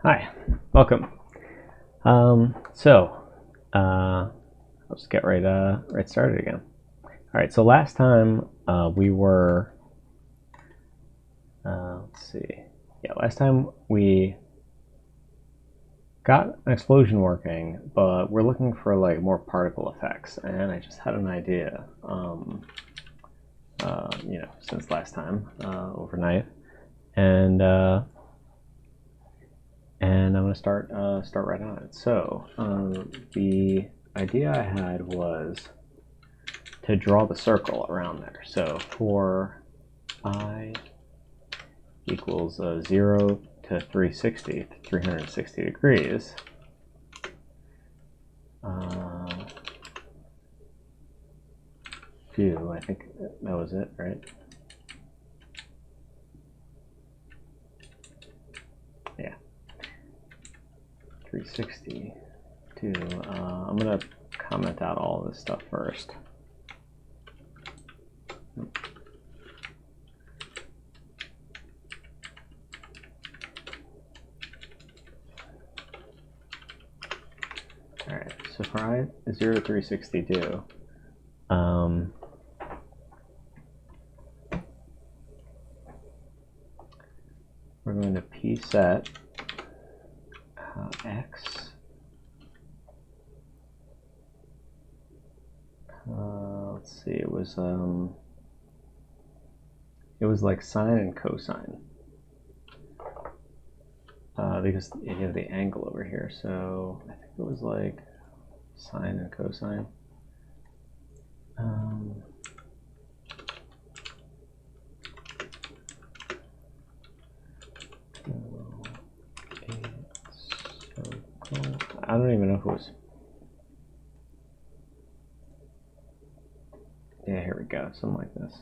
Hi, welcome. Let's get right started again. All right, so last time we were, let's see, yeah, last time we got an explosion working, but we're looking for like more particle effects, and I just had an idea, since last time overnight, and I'm going to start right on it. So the idea I had was to draw the circle around there. So for I equals 0 to 360 degrees, I think that was it, right? Yeah. 360 to, I'm going to comment out all this stuff first. Alright, so for I 0 to 360 do, we're going to p set x, let's see, it was like sine and cosine, because you have the angle over here, so I think it was like sine and cosine. I don't even know if it was. Yeah, here we go. Something like this.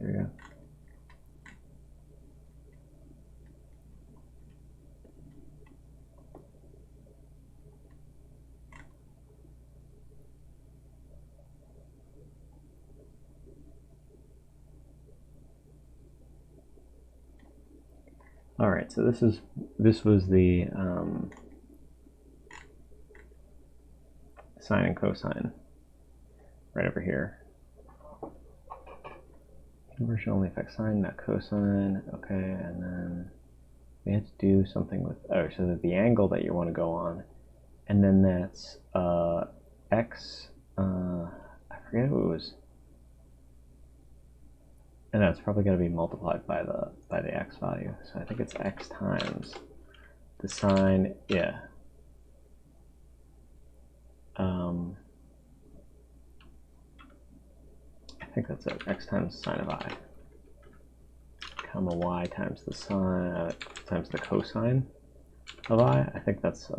Here we go. All right, so this was the sine and cosine right over here. Conversion only affects sine, not cosine. Okay, and then we had to do something with, oh, so that the angle that you want to go on, and then that's x, I forget who it was. And that's probably going to be multiplied by the x value. So I think it's x times the sine, yeah. I think that's it. X times sine of I, comma y times the sine times the cosine of I. I think that's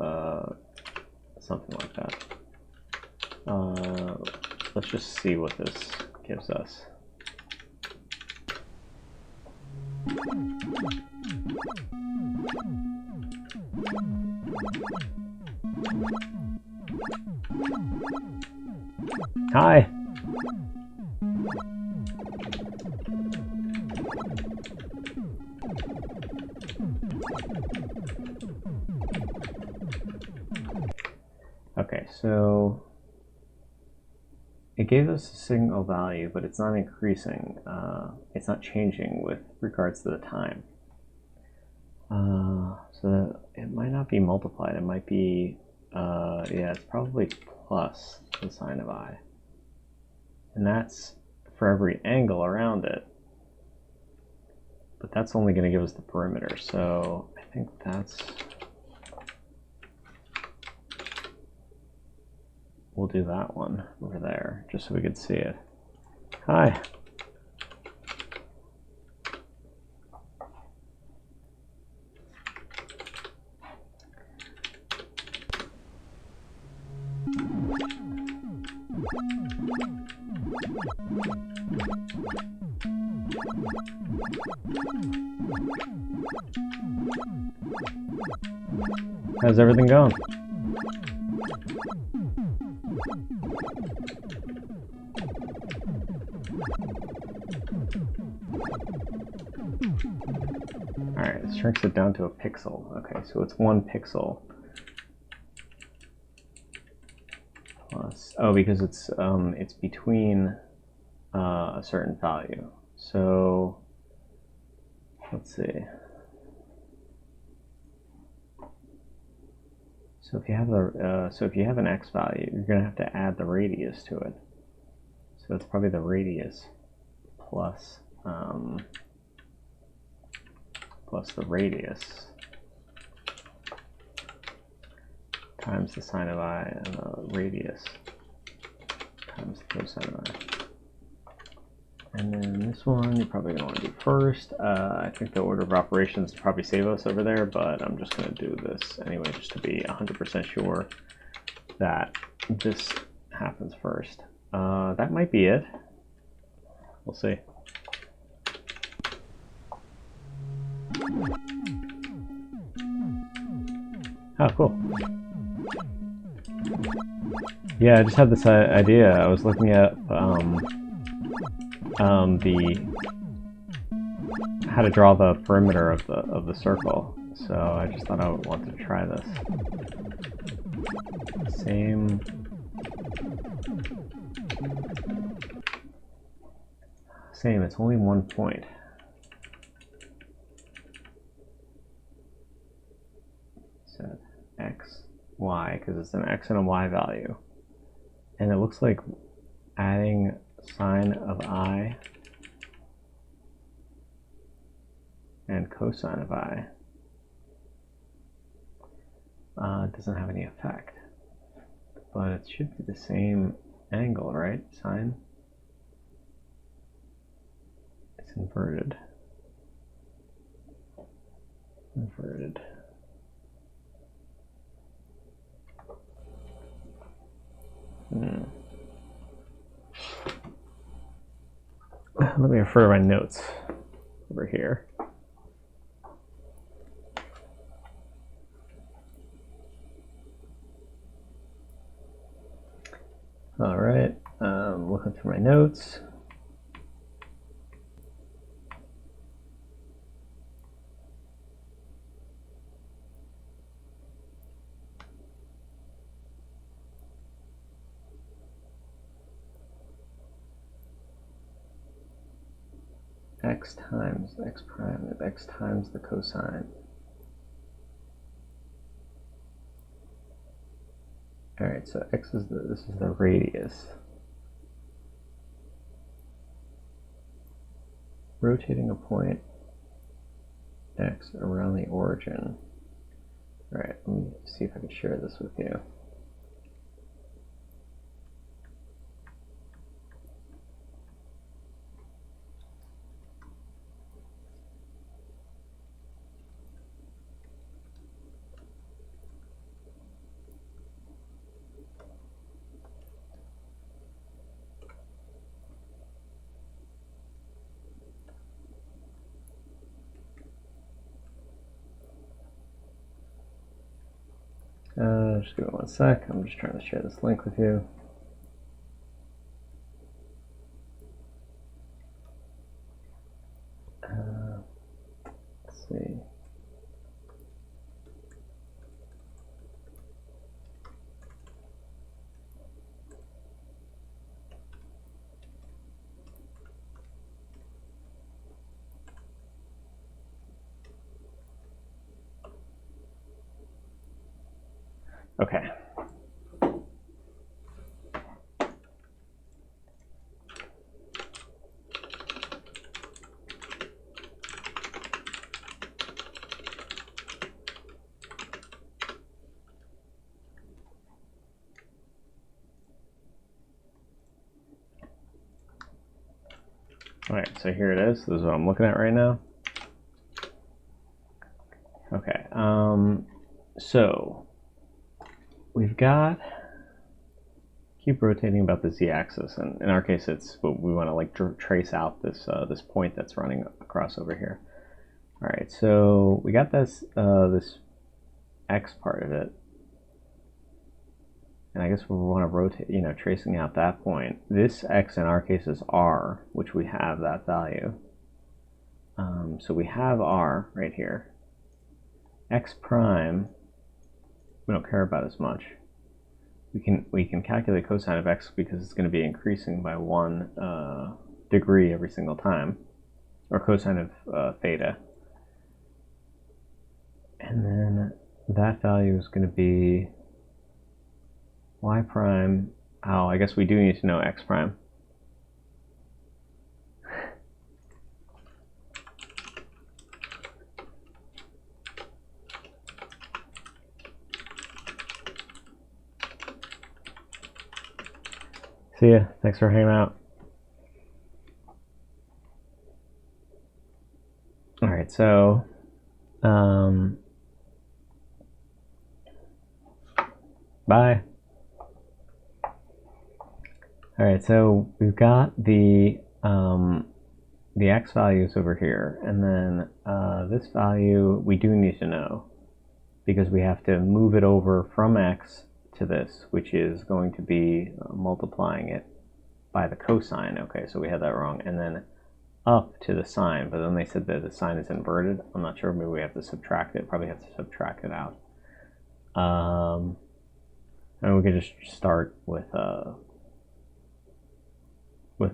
something like that. Let's just see what this gives us. Hi. Okay, so it gave us a signal value, but it's not increasing. It's not changing with regards to the time. So it might not be multiplied. It might be, yeah, it's probably plus the sine of I. And that's for every angle around it. But that's only going to give us the perimeter. So I think that's... We'll do that one over there, just so we could see it. Hi. How's everything going? Alright, it shrinks it down to a pixel. Okay, so it's 1 pixel. Plus, oh, because it's between a certain value. So let's see. So if you have an x value, you're going to have to add the radius to it. So it's probably the radius plus the radius times the sine of I, and the radius times the cosine of I. And then this one you're probably going to want to do first. I think the order of operations will probably save us over there, but I'm just going to do this anyway just to be 100% sure that this happens first. That might be it. We'll see. Oh, cool. Yeah, I just had this idea. I was looking at how to draw the perimeter of the circle. So I just thought I would want to try this. Same. It's only 1 point. So x, y, because it's an x and a y value. And it looks like adding sine of I and cosine of I doesn't have any effect. But it should be the same angle, right? Sine. It's inverted. Inverted. Let me refer to my notes over here. All right, looking through my notes. X times x prime is x times the cosine. All right, so x is this is the radius. Rotating a point x around the origin. All right, let me see if I can share this with you. Just give me 1 sec. I'm just trying to share this link with you. Let's see. Okay. All right, so here it is. This is what I'm looking at right now. Okay, so we've got, keep rotating about the z-axis, and in our case, it's we want to like trace out this this point that's running across over here. All right, so we got this this x part of it, and I guess we want to rotate, tracing out that point. This x in our case is r, which we have that value. So we have r right here. X prime, we don't care about as much. We can calculate cosine of x because it's going to be increasing by 1 degree every single time, or cosine of theta. And then that value is going to be y prime. Oh, I guess we do need to know x prime. See ya. Thanks for hanging out. All right, so bye. All right, so we've got the x values over here, and then this value we do need to know because we have to move it over from x to this, which is going to be multiplying it by the cosine. Okay, so we had that wrong, and then up to the sine, but then they said that the sine is inverted. I'm not sure, maybe we have to subtract it, probably have to subtract it out. And we could just start with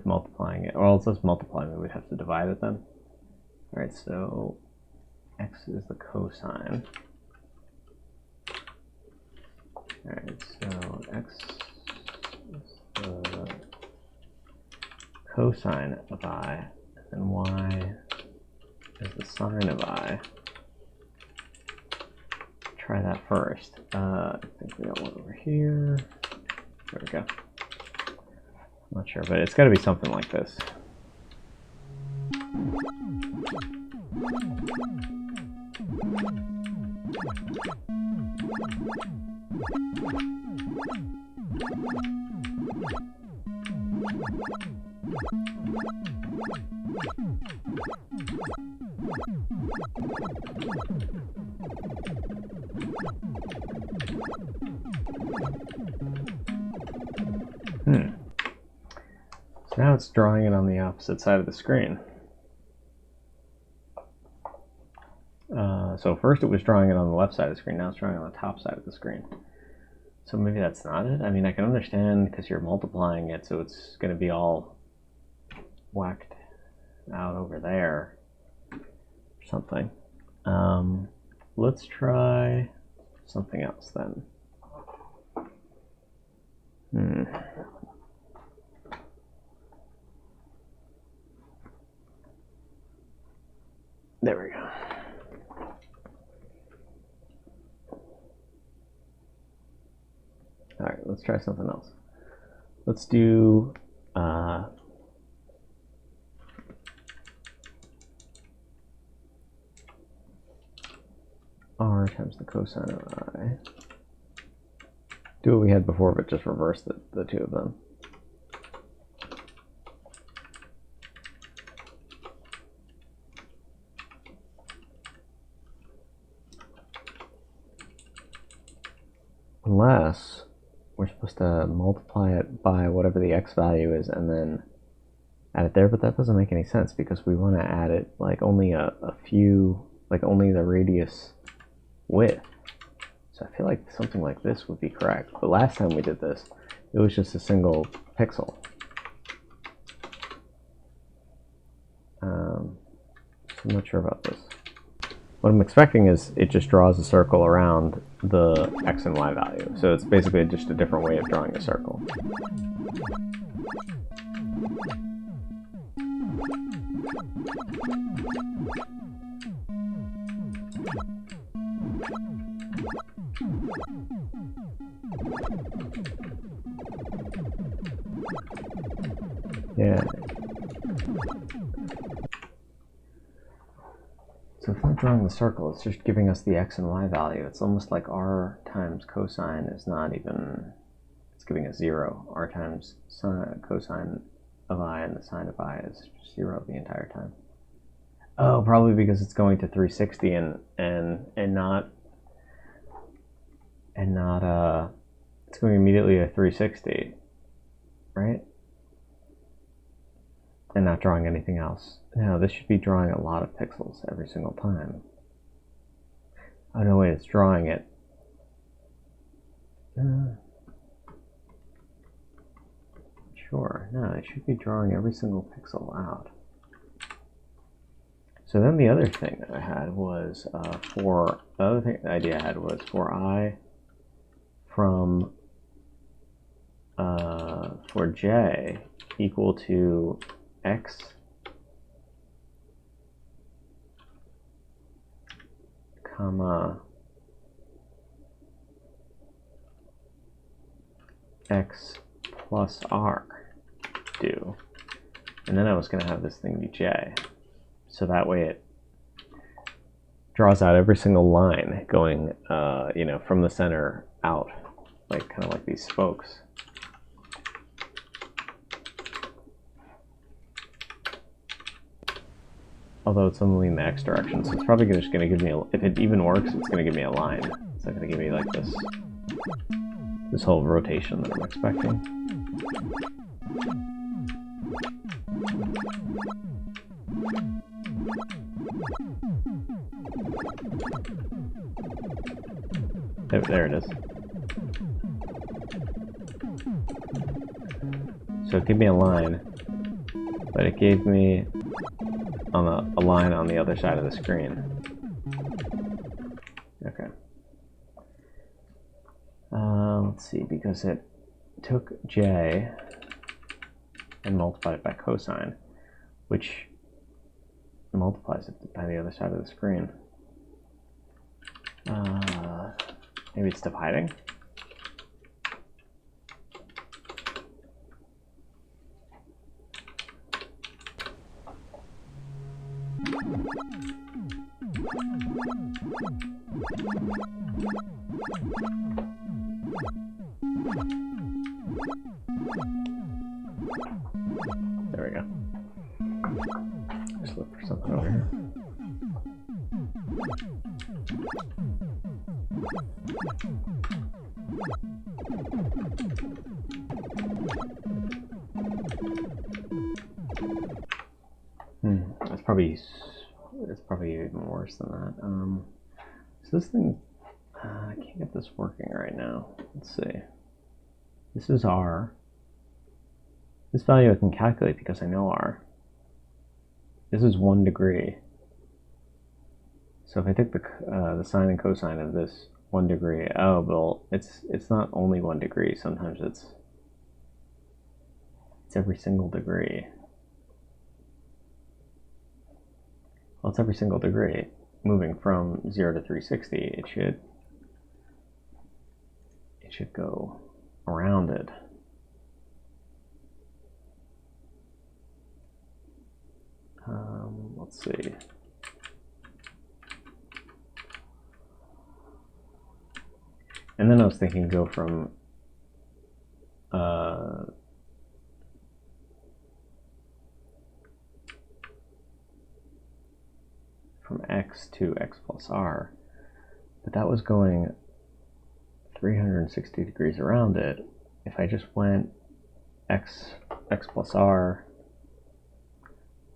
multiplying it. Well, let's multiply, maybe we'd have to divide it then. All right, so x is the cosine. All right, so x is the cosine of I, and y is the sine of I. Try that first. I think we got one over here. There we go. I'm not sure, but it's got to be something like this. So now it's drawing it on the opposite side of the screen. So first it was drawing it on the left side of the screen, now it's drawing it on the top side of the screen. So maybe that's not it? I mean, I can understand because you're multiplying it, so it's going to be all whacked out over there or something. Let's try something else then. There we go. All right, let's try something else. Let's do r times the cosine of I. Do what we had before, but just reverse the two of them. Unless we're supposed to multiply it by whatever the x value is and then add it there, but that doesn't make any sense because we want to add it like only a few, like only the radius width. So I feel like something like this would be correct. But last time we did this, it was just a single pixel. I'm not sure about this. What I'm expecting is it just draws a circle around the x and y value. So it's basically just a different way of drawing a circle. Yeah. So it's not drawing the circle, it's just giving us the x and y value. It's almost like r times cosine is not even, it's giving us 0. R times cosine of I and the sine of I is 0 the entire time. Oh, probably because it's going to 360 and not it's going immediately to 360, right? And not drawing anything else. No, this should be drawing a lot of pixels every single time. Oh no, wait, it's drawing it. Sure, no, it should be drawing every single pixel out. So then the other thing that I had was the idea I had was for I from for j equal to x comma x plus r do, and then I was going to have this thing be j, so that way it draws out every single line going you know, from the center out, like kind of like these spokes. Although it's only in the x direction, so it's probably just going to give me, if it even works, it's going to give me a line. It's not going to give me like this whole rotation that I'm expecting. There it is. So it gave me a line, but it gave me a line on the other side of the screen. Okay. Let's see, because it took j and multiplied it by cosine, which multiplies it by the other side of the screen. Maybe it's dividing? There we go. Just look for something over here. It's probably even worse than that. So this thing, I can't get this working right now. Let's see. This is R. This value I can calculate because I know R. This is 1 degree. So if I take the sine and cosine of this 1 degree, oh, well, it's not only 1 degree. Sometimes it's every single degree. Well, it's every single degree. Moving from 0 to 360, it should go around it. Let's see. And then I was thinking go from x to x plus r, but that was going 360 degrees around it. If I just went x plus r,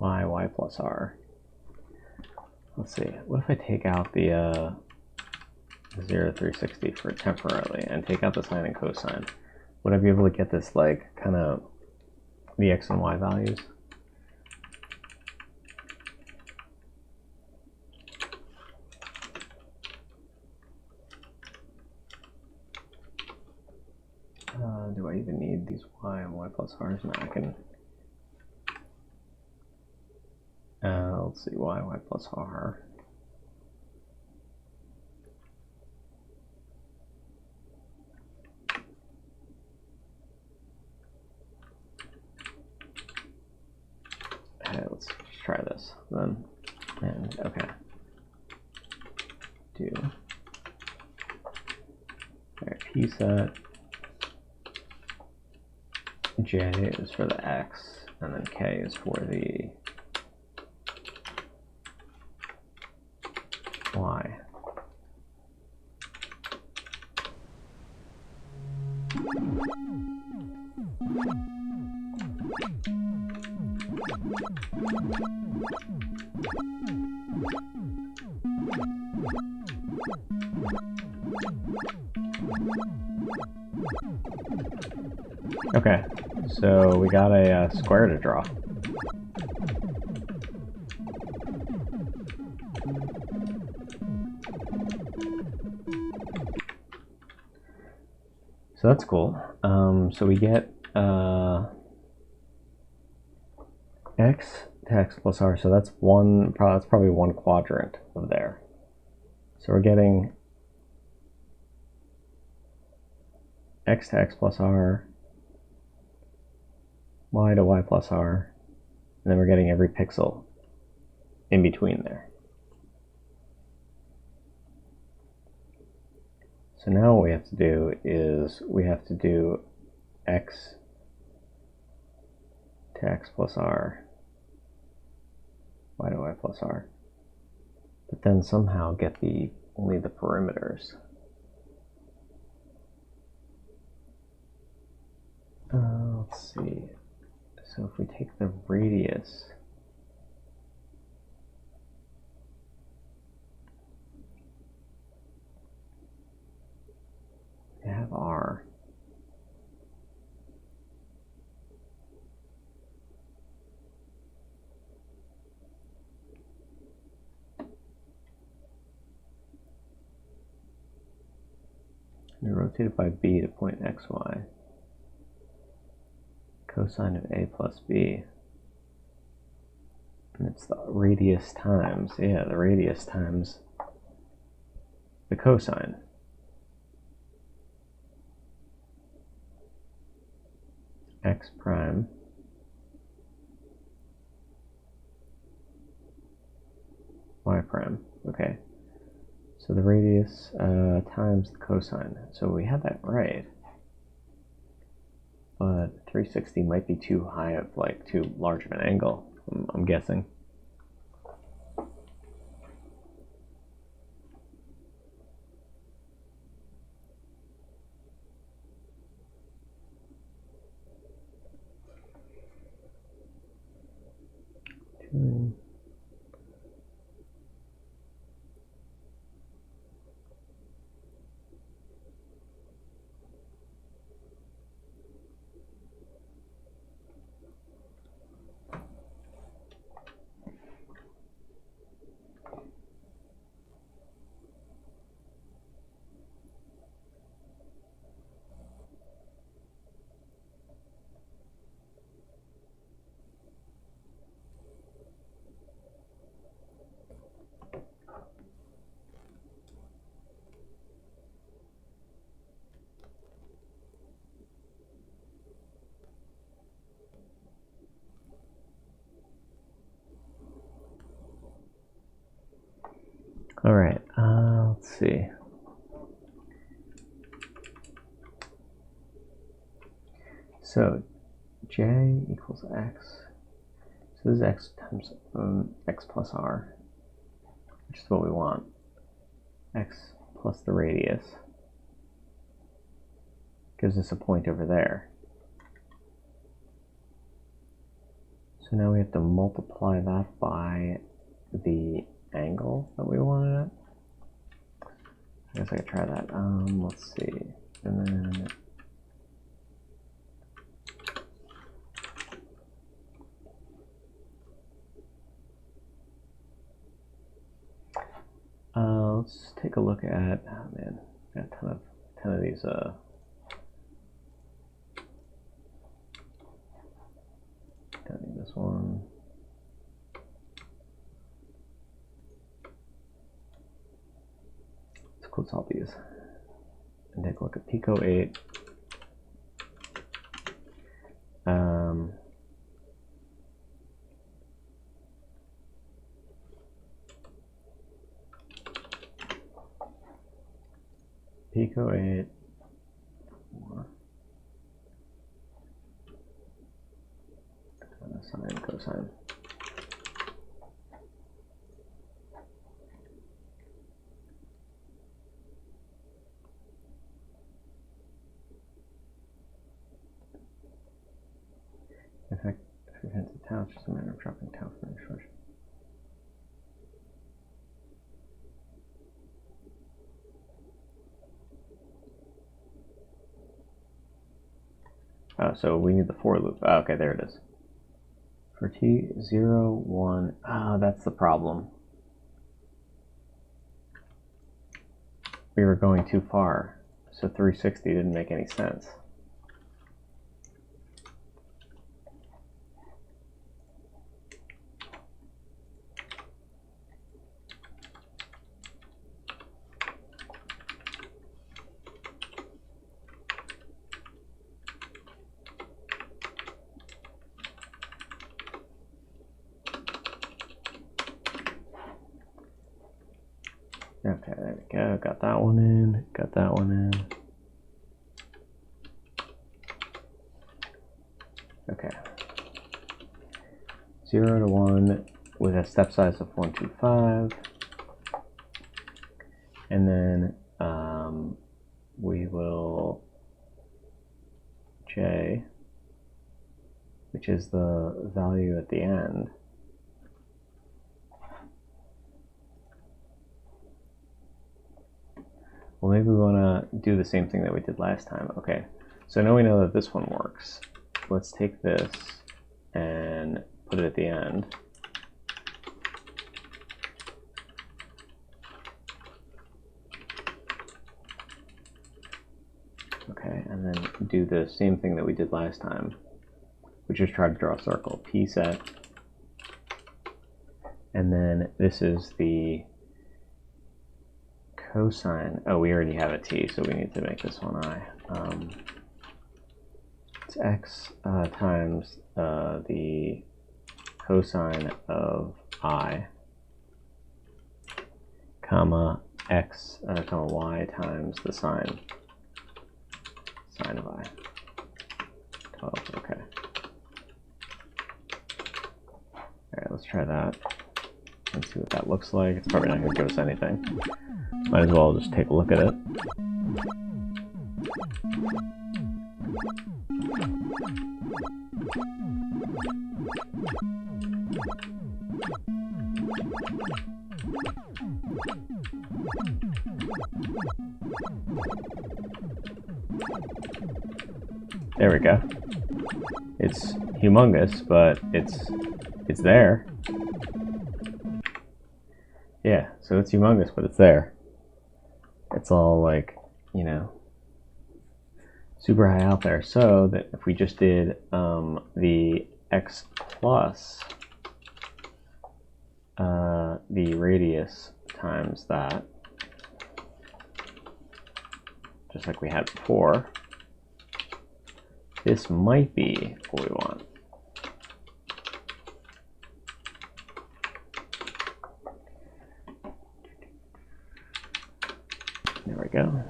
y plus r. Let's see, what if I take out the 0 to 360 for temporarily and take out the sine and cosine? Would I be able to get this, like, kind of the x and y values? Do I even need these y and y plus r's? No, I can. Let's see, y plus r. Okay, let's just try this then. And okay. Do. Alright, p set. J is for the x, and then k is for the y. Okay, so we got a square to draw. So that's cool. So we get x to x plus r, so that's probably one quadrant of there. So we're getting x to x plus r, y to y plus r, and then we're getting every pixel in between there. So now what we have to do is we have to do x to x plus r, y to y plus r, but then somehow get only the perimeters. Let's see. So if we take the radius, we have r. We rotate it by b to point xy. Cosine of a plus b. And it's the radius times, the radius times the cosine. X prime y prime. Okay. So the radius times the cosine. So we had that right. But 360 might be too high of too large of an angle, I'm guessing. All right, let's see. So j equals x. So this is x times x plus r, which is what we want. X plus the radius gives us a point over there. So now we have to multiply that by the angle that we wanted it. I guess I could try that. Let's see. And then let's take a look at, oh man, got a ton of these don't need this one. Let's close all these and take a look at pico-8. Pico-8 sine cosine. into town, just a matter of dropping town from the shore. Oh, so we need the for loop. Oh, okay, there it is. For t 0, 1. Ah, that's the problem. We were going too far, so 360 didn't make any sense. Okay, there we go. Got that one in. Got that one in. Okay. 0 to 1 with a step size of 125. And then we will j, which is the value at the end. Well, maybe we want to do the same thing that we did last time. Okay, so now we know that this one works. Let's take this and put it at the end. Okay, and then do the same thing that we did last time, which is try to draw a circle. P set. And then this is the cosine. Oh, we already have a t, so we need to make this one I. It's x times the cosine of I, comma x, comma y times the sine of I. 12, okay. Alright, let's try that and see what that looks like. It's probably not going to give us anything. Might as well just take a look at it. There we go. It's humongous, but it's there. Yeah, so it's humongous, but it's there. It's all like, you know, super high out there. So that if we just did the x plus the radius times that, just like we had before, this might be what we want. There we go.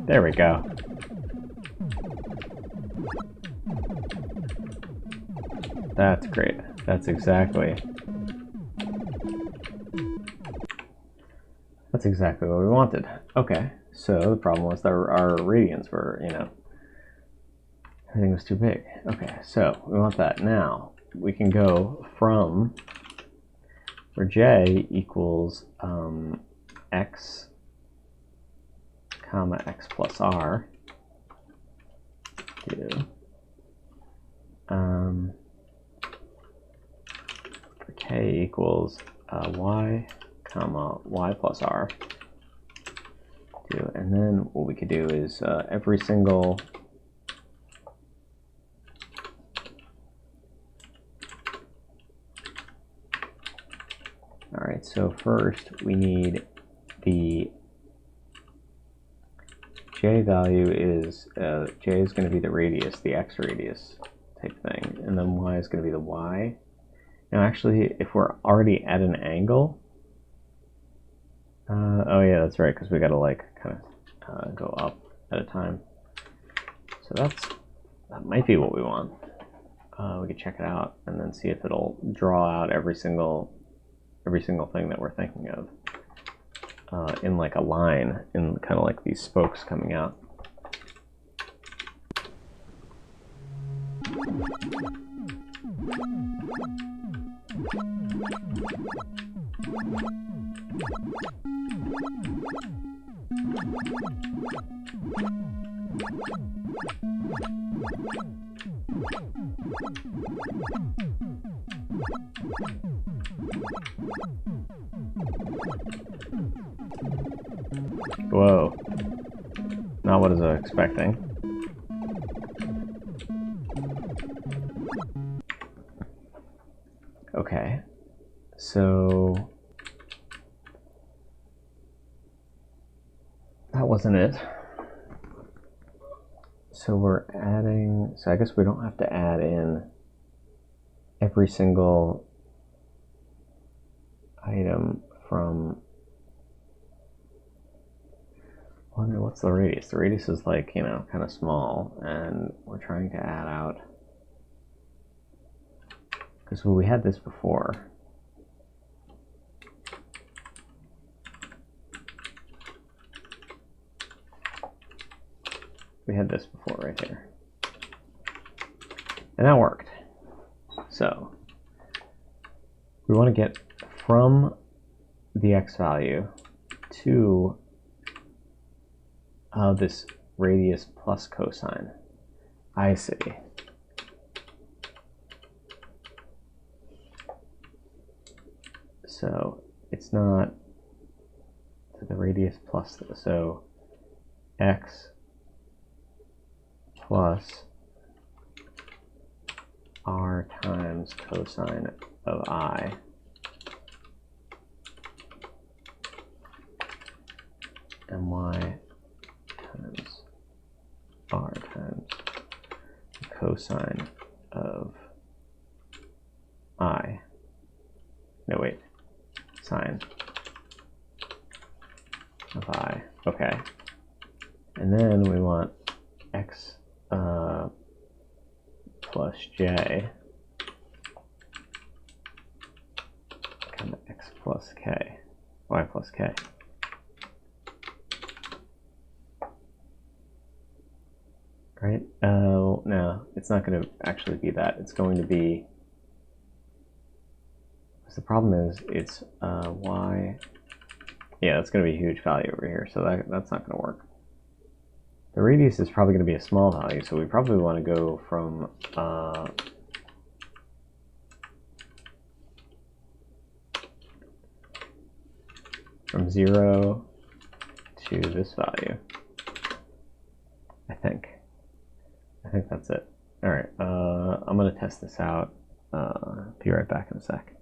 There we go. That's great. That's exactly what we wanted. Okay, so the problem was that our radians were, you know, everything was too big. Okay, so we want that. Now we can go from where j equals x comma x plus r to for k equals y comma y plus r to, and then what we could do is every single Alright, so first we need the j value is, j is going to be the radius, the x radius type thing, and then y is going to be the y. Now actually, if we're already at an angle, oh yeah, that's right, because we got to like kind of go up at a time. So that might be what we want. we could check it out and then see if it'll draw out every single thing that we're thinking of in like a line, in kind of like these spokes coming out. Whoa. Not what I was expecting. Okay. So that wasn't it. So we're adding, so I guess we don't have to add in every single item from, well, I mean, what's the radius? The radius is like, you know, kind of small, and we're trying to add out, because we had this before. We had this before right here. And that worked. So we want to get from the x value to this radius plus cosine. I see. So it's not the radius plus, so x plus r times cosine of I and y times r times cosine of I. No, wait. Sine of I. Okay. And then we want x plus j, kind of x plus k, y plus k. Right? Oh, no, it's not going to actually be that. It's going to be, because the problem is it's y, yeah, that's going to be a huge value over here, so that's not going to work. The radius is probably going to be a small value, so we probably want to go from from 0 to this value. I think that's it. All right, I'm going to test this out. Be right back in a sec.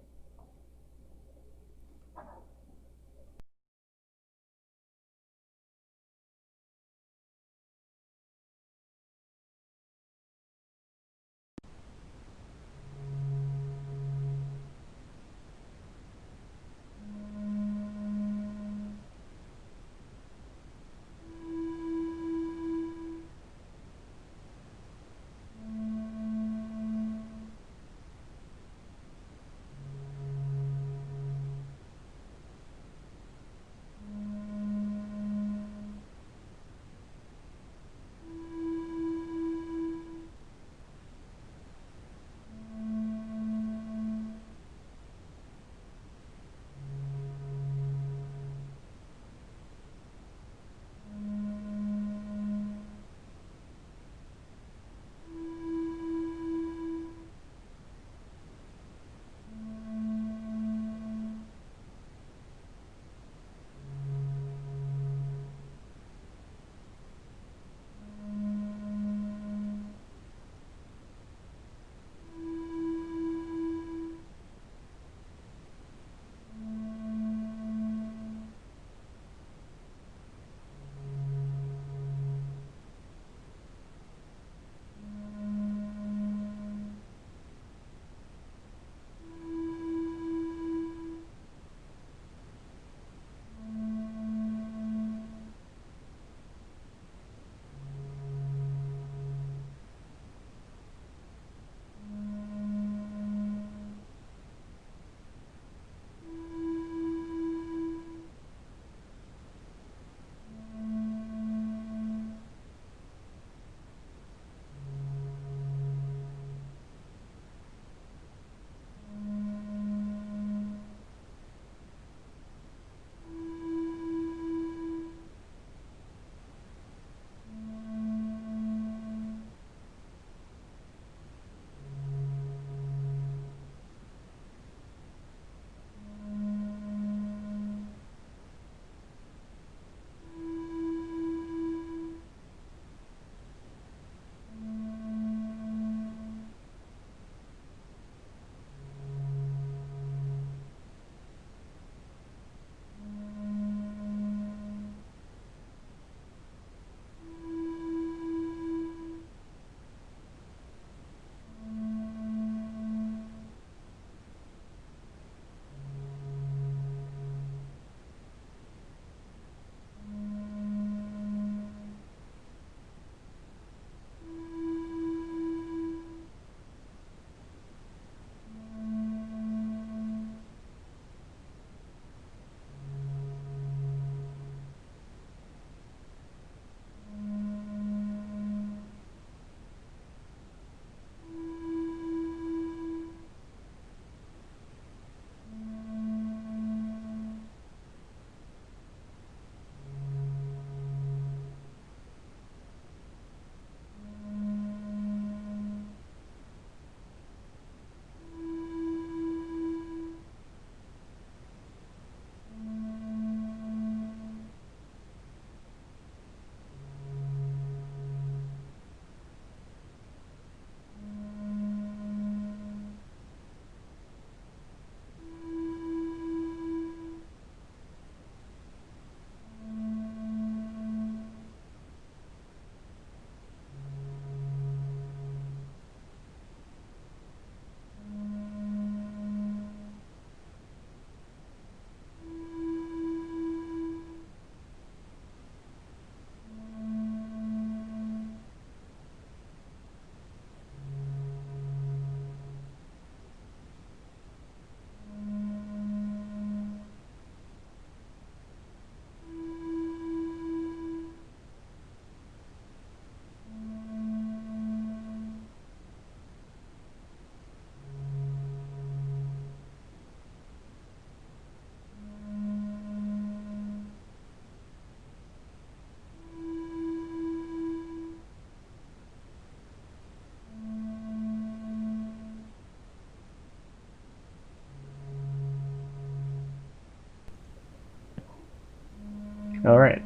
Alright,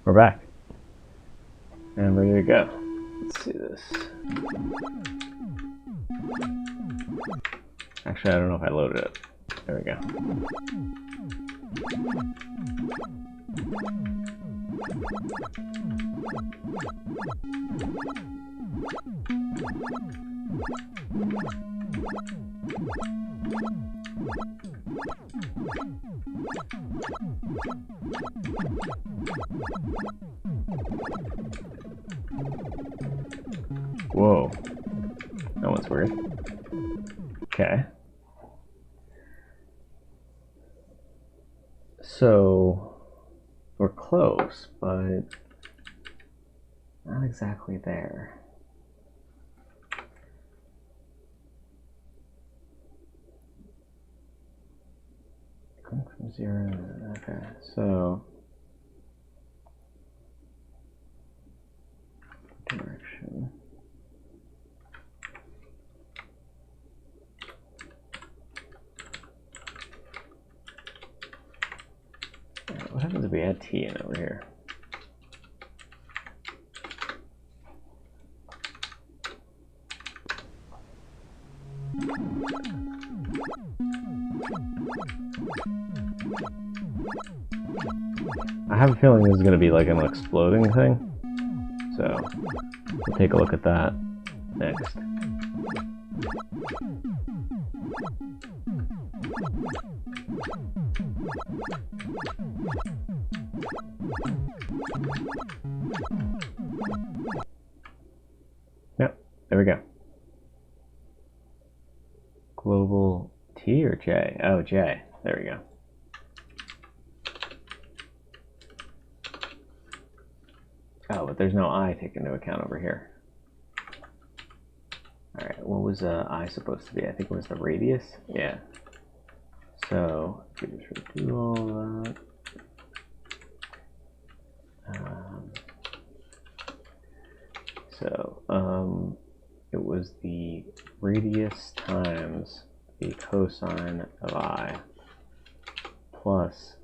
we're back. And ready to go. Let's see this. Actually, I don't know if I loaded it. There we go. Whoa. That one's weird. Okay. So, we're close, but not exactly there. Going from 0, okay, so direction. What happens if we add t in over here? I have a feeling this is going to be like an exploding thing, so we'll take a look at that next. Yep, there we go. Global T or J? Oh, J. There we go. Oh, but there's no I taken into account over here. Alright, what was I supposed to be? I think it was the radius? Yeah. So, if we just redo all that. It was the radius times the cosine of I plus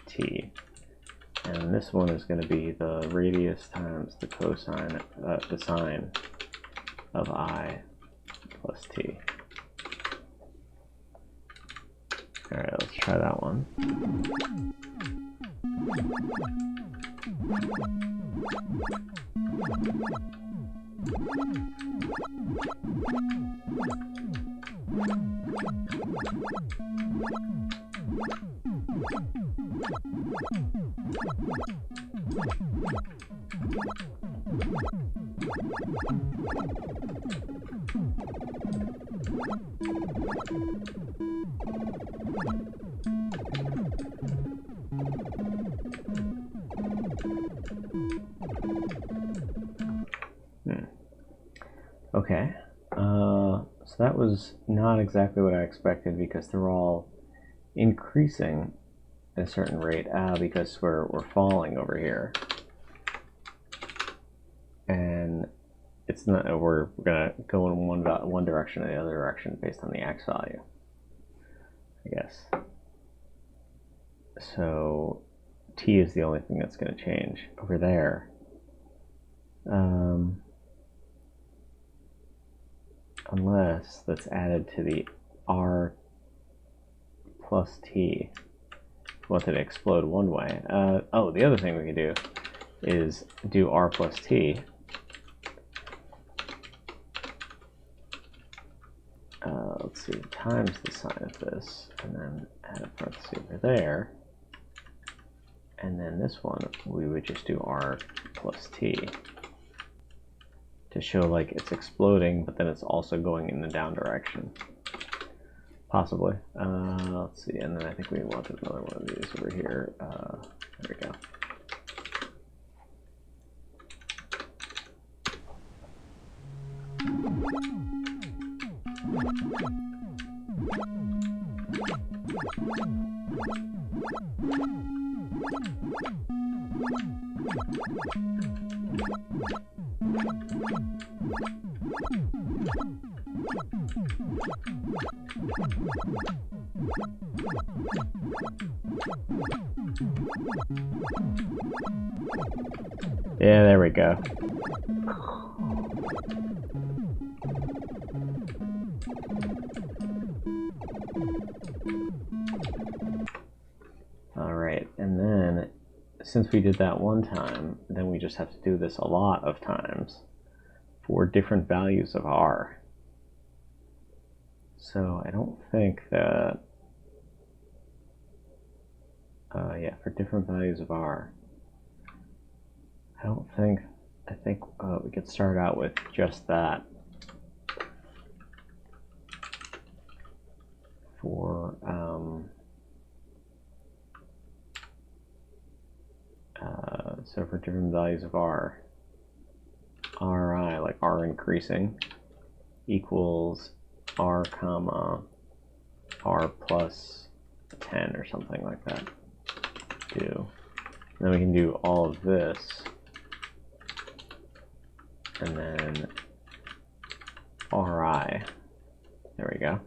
t. And this one is going to be the radius times the cosine, the sine of I plus t. Alright, let's try that one. Okay, so that was not exactly what I expected because they're all increasing at a certain rate because we're falling over here, and it's not we're gonna go in one direction or the other direction based on the x value, I guess. So t is the only thing that's going to change over there. Unless that's added to the r plus t. Want it to explode one way. Oh, the other thing we can do is do r plus t. Let's see, times the sine of this, and then add a parenthesis over there. And then this one, we would just do r plus t. To show like it's exploding, but then it's also going in the down direction. Possibly. Let's see, and then I think we wanted another one of these over here. There we go. Yeah, there we go. Alright, and then since we did that one time, then we just have to do this a lot of times for different values of r. So I don't think that, yeah, for different values of r, I think we could start out with just that for, so for different values of r, ri, like r increasing, equals r comma r plus 10 or something like that. And then we can do all of this, and then ri. There we go.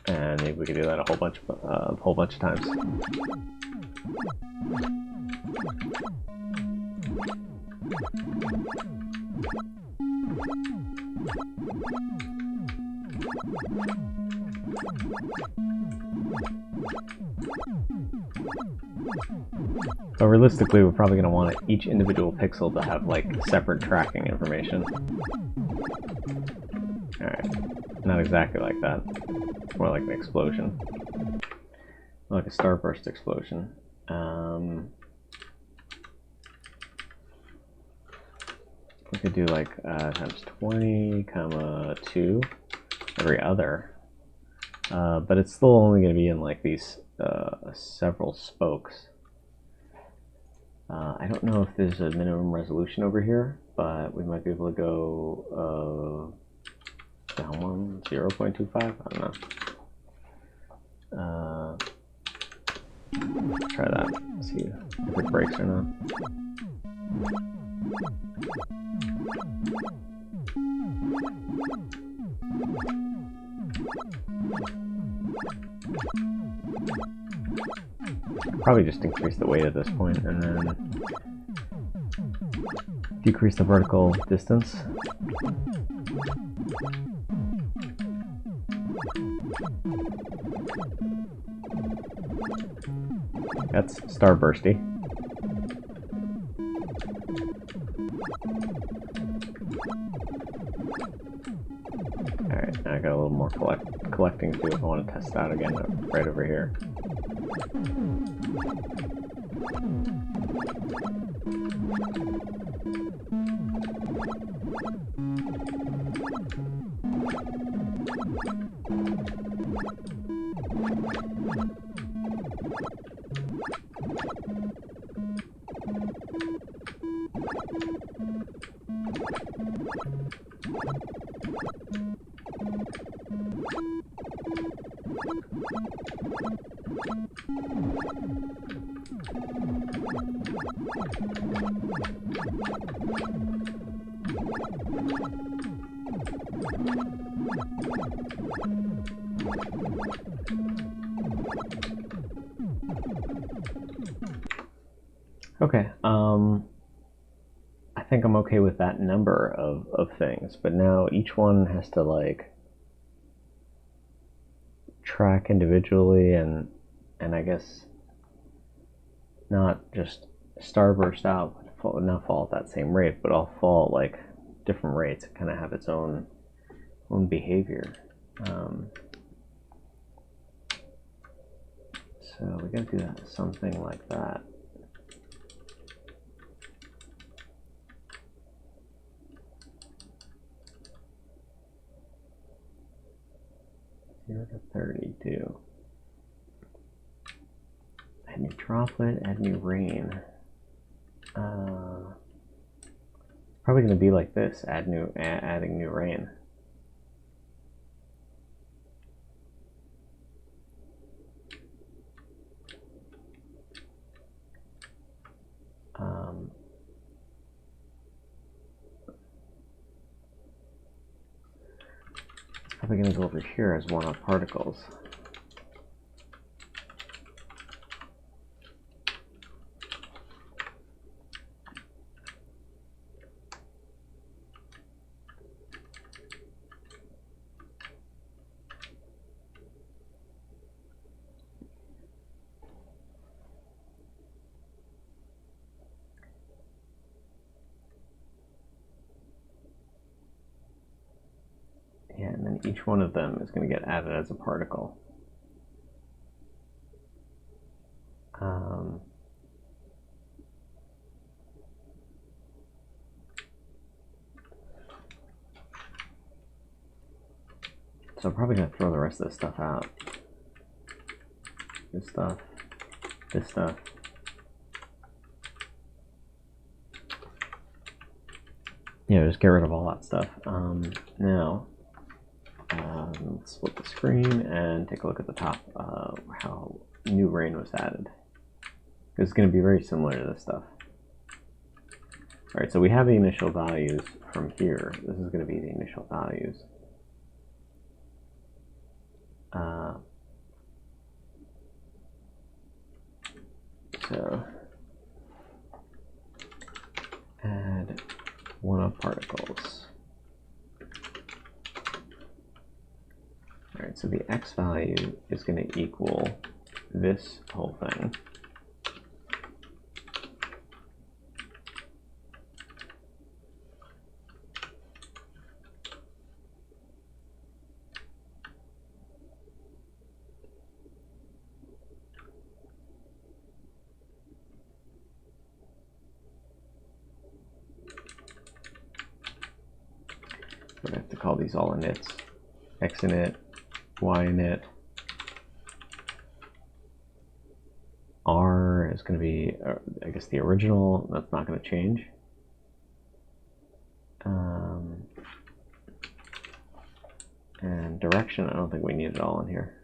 And maybe we could do that a whole bunch of times. But realistically, we're probably going to want each individual pixel to have like separate tracking information. Alright, not exactly like that. More like an explosion. Like a starburst explosion. We could do like times 20, comma 2 every other. But it's still only going to be in like these several spokes. I don't know if there's a minimum resolution over here, but we might be able to go down one, 0.25, I don't know. Try that, see if it breaks or not. Probably just increase the weight at this point and then decrease the vertical distance. That's starbursty. Alright, now I got a little more collecting to do if I want to test that again right over here. Okay, I think I'm okay with that number of things, but now each one has to like track individually and I guess not just starburst out, not fall at that same rate, but all fall at like different rates, kind of have its own behavior. So we gotta do that, something like that. To 32. Add new droplet, add new rain. Probably going to be like this, adding new rain. Probably going to go over here as one-off particles. and each one of them is going to get added as a particle. So I'm probably going to throw the rest of this stuff out. This stuff, this stuff. Yeah, just get rid of all that stuff. Now, let's split the screen and take a look at the top, how new rain was added. It's going to be very similar to this stuff. All right, so we have the initial values from here. This is going to be the initial values. So add one of particles. All right, so the x value is going to equal this whole thing. We're going to have to call these all inits. X init, Y init. R is going to be, I guess, the original. That's not going to change. And direction, I don't think we need it all in here.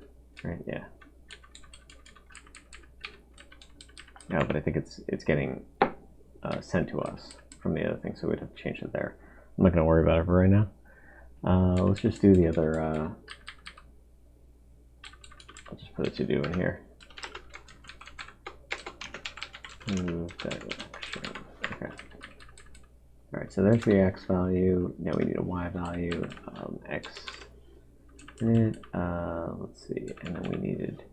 Right, yeah. No, but I think it's getting sent to us from the other thing, so we'd have to change it there. I'm not going to worry about it for right now. Let's just do the other, I'll just put a to-do in here. Move direction. Okay. All right, so there's the x value. Now we need a y value, x init, let's see, and then we needed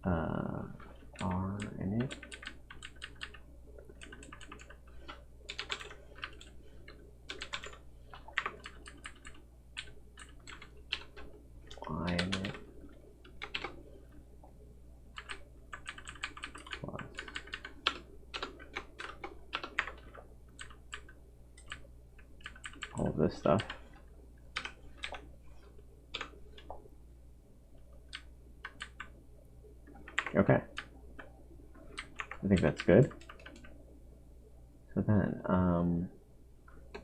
r init. Y init plus all of this stuff. Okay, I think that's good. So then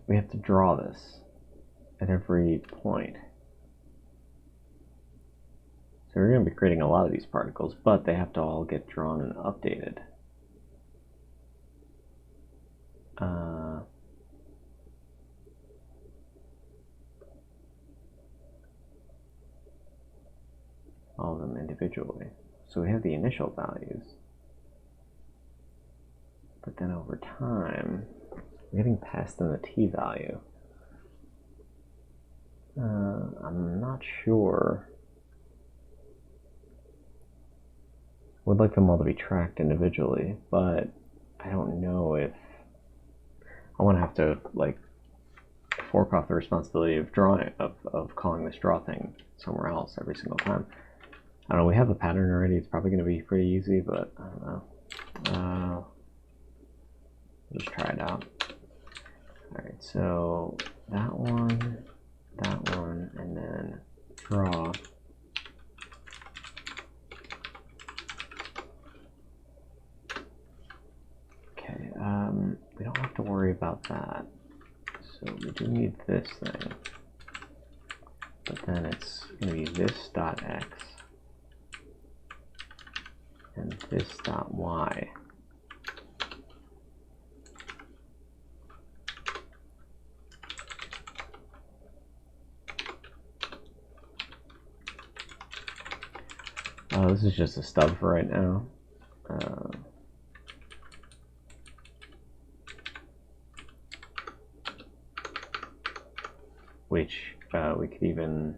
we have to draw this at every point. So we're going to be creating a lot of these particles, but they have to all get drawn and updated. All of them individually. So we have the initial values, but then over time, we're getting past in the t value. I'm not sure. Would like them all to be tracked individually, but I don't know if I want to have to like fork off the responsibility of drawing of calling this draw thing somewhere else every single time. I don't know, we have a pattern already. It's probably going to be pretty easy, but I don't know. We'll just try it out. All right, so that one, and then draw. Okay, we don't have to worry about that. So we do need this thing, but then it's going to be this dot x and this dot y. This is just a stub for right now. Which we could even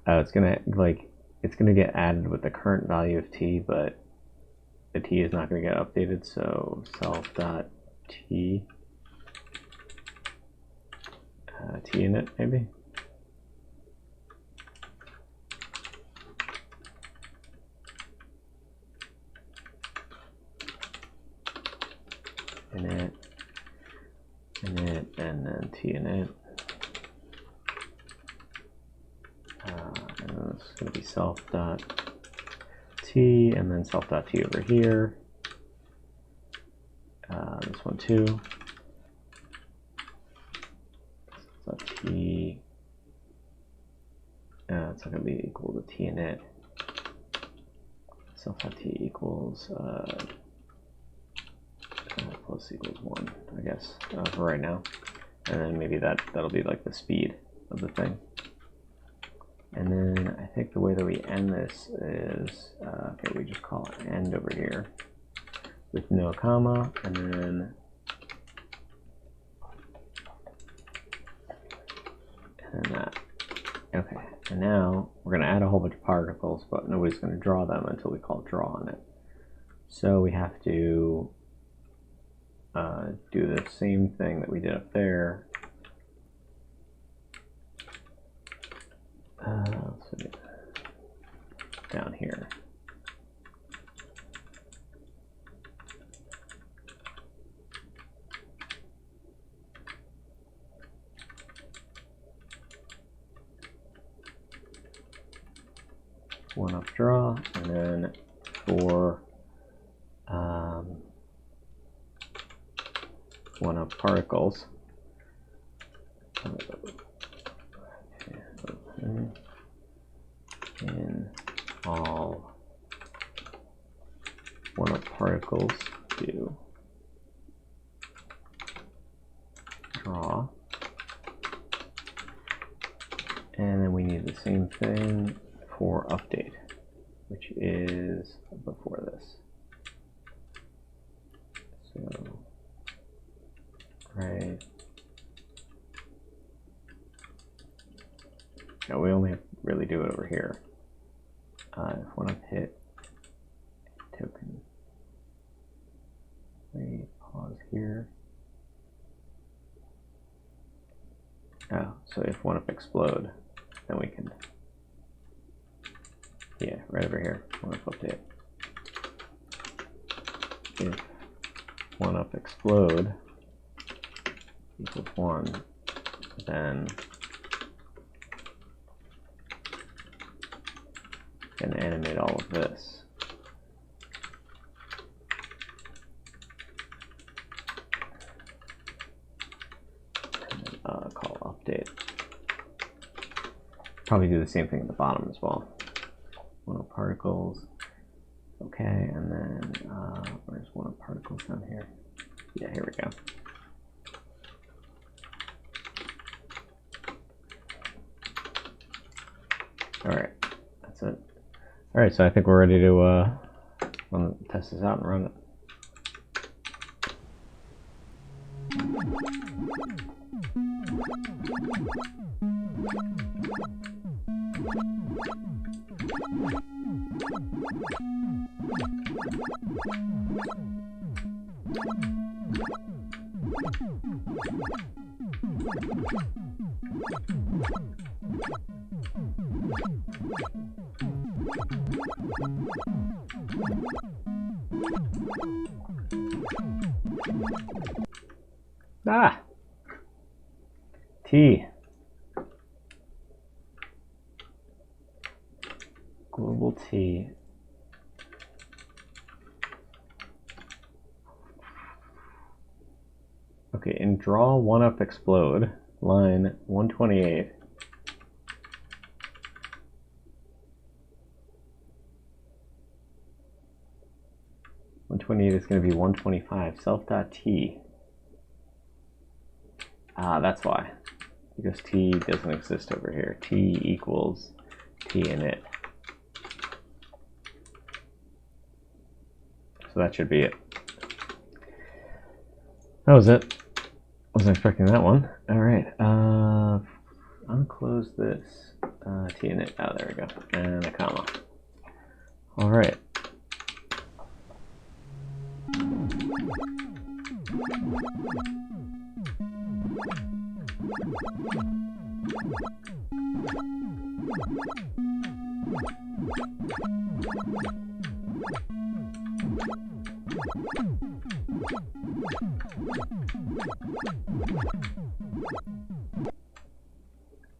it's gonna get added with the current value of t, but the t is not gonna get updated, so self dot t T in it, maybe. Init, and then T in it. And then it's going to be self.t, and then self.t over here. This one too. T. It's not going to be equal to T init. Self.t equals plus equals 1, I guess, for right now. And then maybe that'll be like the speed of the thing. And then I think the way that we end this is, okay, we just call it end over here with no comma, and then that. Okay, and now we're going to add a whole bunch of particles, but nobody's going to draw them until we call draw on it. So we have to do the same thing that we did up there. Let's see, down here. One up draw, and then for one up particles. In all one up particles do draw, and then we need the same thing for update, which is before this. So right. No, we only have to really do it over here. If one up hit token. Wait, pause here. Oh, so if one up explode, then we can, yeah, right over here, one up update. If one up explode equals 1, then and animate all of this. And then, call update. Probably do the same thing at the bottom as well. One of particles. Okay, and then where's one of particles down here? Yeah, here we go. All right, that's it. All right, so I think we're ready to test this out and run it. Ah! T. Global T. Okay, in draw one up explode, line 128. Is going to be 125. Self.t. Ah, that's why. Because T doesn't exist over here. T equals T init. So that should be it. That was it. Wasn't expecting that one. All right. Unclose this. T init. Oh, there we go. And a comma. All right.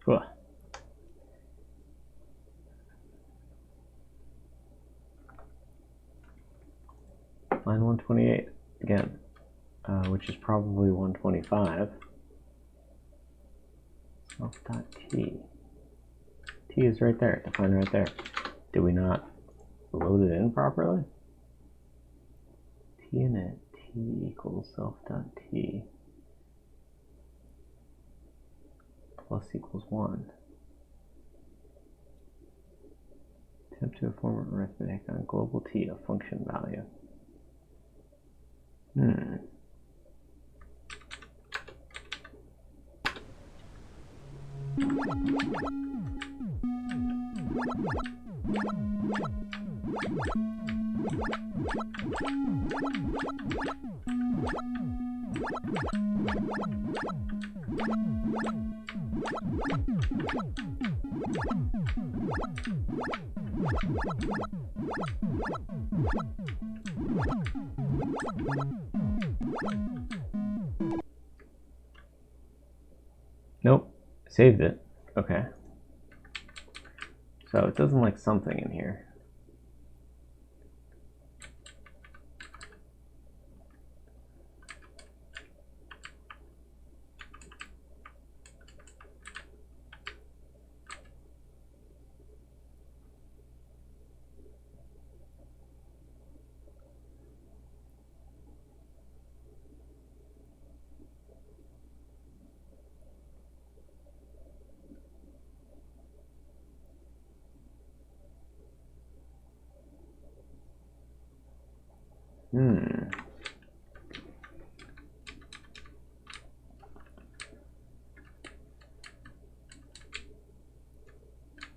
Cool. Line 128 again, which is probably 125. Self.t. T is right there, defined right there. Did we not load it in properly? T init, T equals self.t plus equals 1. Attempt to form arithmetic on global T, a function value. Nope, saved it. Okay. So it doesn't like something in here.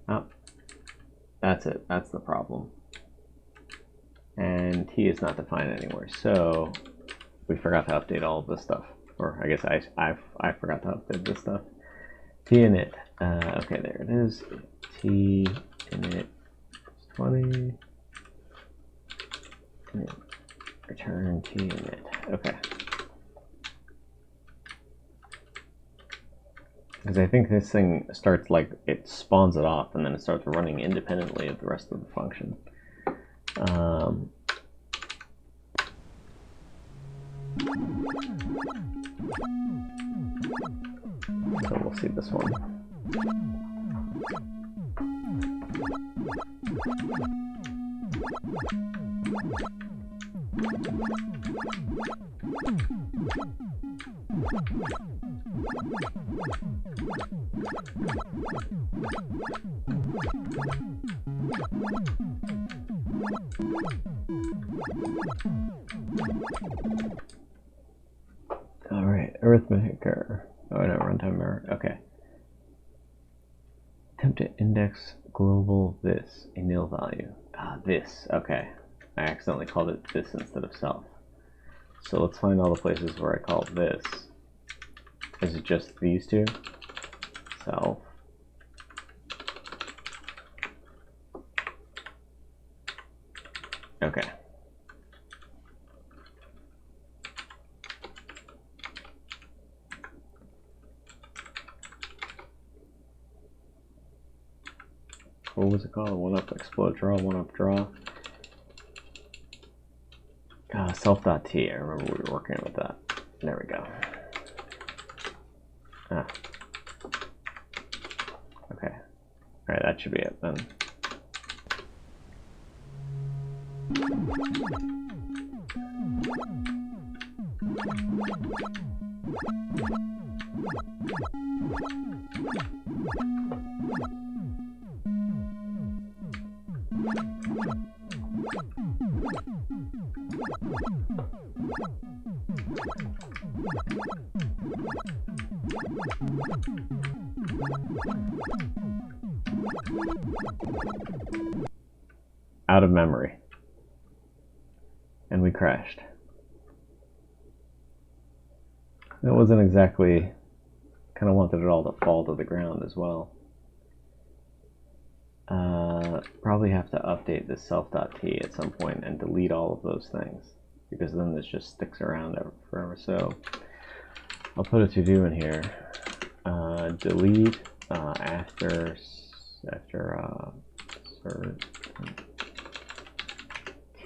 Oh, that's it. That's the problem. And T is not defined anywhere, so we forgot to update all of this stuff. Or I guess I forgot to update this stuff. T init. Okay, there it is. T init 20. Init. Return T init. Okay. Because I think this thing starts like it spawns it off and then it starts running independently of the rest of the function. So we'll see this one. All right, arithmetic error. Oh no, runtime error. Okay. Attempt to index global this, a nil value. Ah, this. Okay. I accidentally called it this instead of self. So let's find all the places where I called this. Is it just these two? Self. Okay. What was it called? One up explode draw, one up draw. Self.t, I remember we were working with that. There we go. Ah. Okay. Alright, that should be it then. Out of memory. And we crashed. That wasn't exactly kind of wanted it all to fall to the ground as well. Probably have to update this self.t at some point and delete all of those things, because then this just sticks around forever. So I'll put a to-do in here. Delete after certain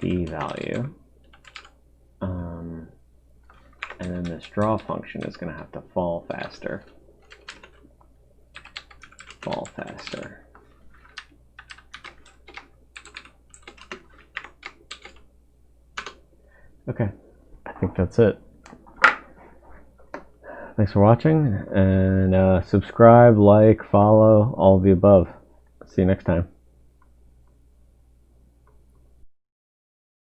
t value. And then this draw function is going to have to fall faster. Fall faster. Okay, I think that's it. Thanks for watching, and subscribe, like, follow, all of the above. See you next time.